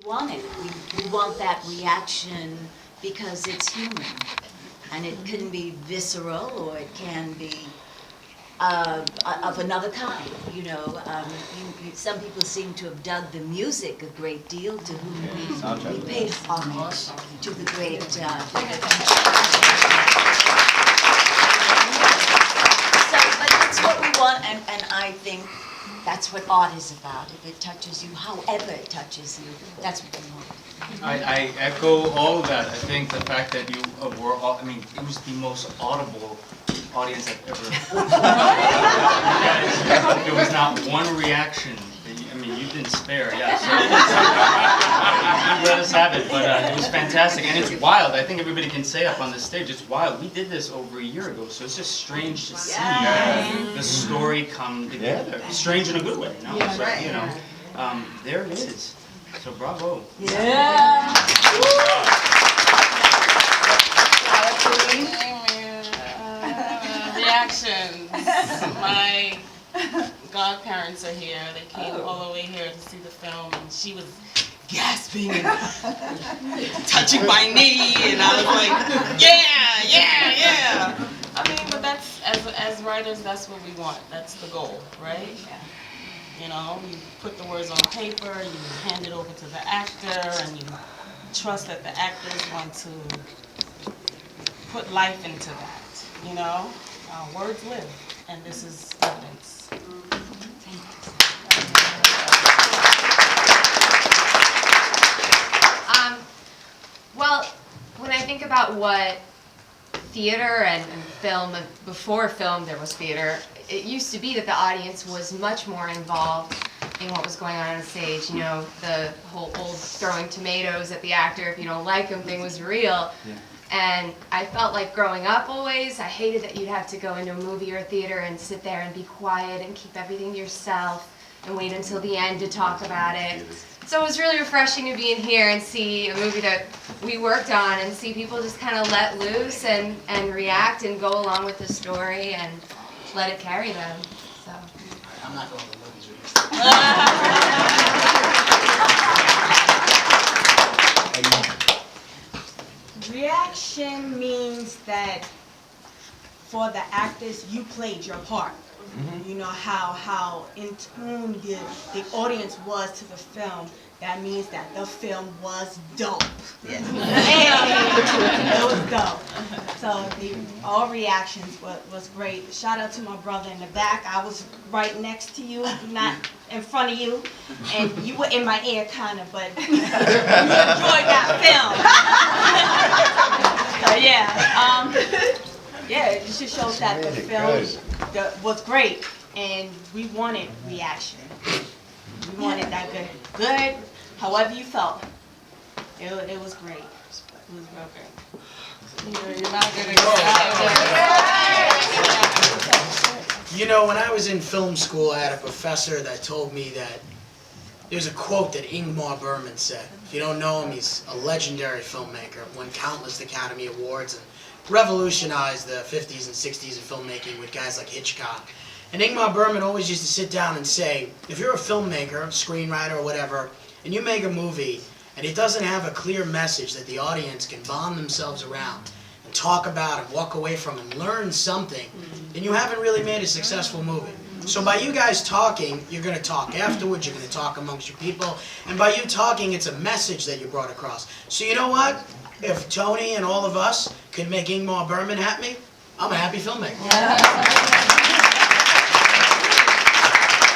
want it. We want that reaction because it's human. And it can be visceral or it can be of another kind, you know. Some people seem to have dug the music a great deal, to whom we pay homage to the great... So, but that's what we want, and I think that's what art is about. If it touches you, however it touches you, that's what we want. I echo all of that. I think the fact that you were all, I mean, it was the most audible audience I've ever had. There was not one reaction. I mean, you didn't spare, yeah. So you let us have it, but it was fantastic. And it's wild. I think everybody can say up on this stage, it's wild. We did this over a year ago, so it's just strange to see the story come together. Strange in a good way, you know? Yeah, So, right. you know, there it is. So bravo. Yeah. Reactions. My godparents are here. They came all the way here to see the film, and she was gasping and touching my knee, and I was like, yeah. I mean, but that's, as writers, that's what we want. That's the goal, right? You know, you put the words on paper, you hand it over to the actor, and you trust that the actor is going to put life into that, you know? Words live, and this is evidence. Well, when I think about what theater and film, before film there was theater, it used to be that the audience was much more involved in what was going on the stage. You know, the whole old throwing tomatoes at the actor if you don't like him thing was real. Yeah. And I felt like growing up always, I hated that you'd have to go into a movie or a theater and sit there and be quiet and keep everything to yourself and wait until the end to talk about it. So it was really refreshing to be in here and see a movie that we worked on and see people just kind of let loose and react and go along with the story and let it carry them. So. I'm not going to the movies with you. Reaction means that for the actors, you played your part. You know how in tune the audience was to the film. That means that the film was dope. Yes. It was dope. So all reactions was great. Shout out to my brother in the back. I was right next to you, not in front of you, and you were in my ear kind of, but you enjoyed that film. So yeah, it just shows that the film was great, and we wanted reaction. We wanted that good, however you felt. It was great. It was real great. You're not gonna get You know, when I was in film school, I had a professor that told me that there's a quote that Ingmar Bergman said. If you don't know him, he's a legendary filmmaker, won countless Academy Awards, and revolutionized the 50s and 60s of filmmaking with guys like Hitchcock. And Ingmar Bergman always used to sit down and say, if you're a filmmaker, screenwriter, or whatever, and you make a movie, and it doesn't have a clear message that the audience can bond themselves around and talk about and walk away from and learn something, then you haven't really made a successful movie. So by you guys talking, you're going to talk afterwards, you're going to talk amongst your people, and by you talking, it's a message that you brought across. So you know what? If Tony and all of us can make Ingmar Bergman happy, I'm a happy filmmaker.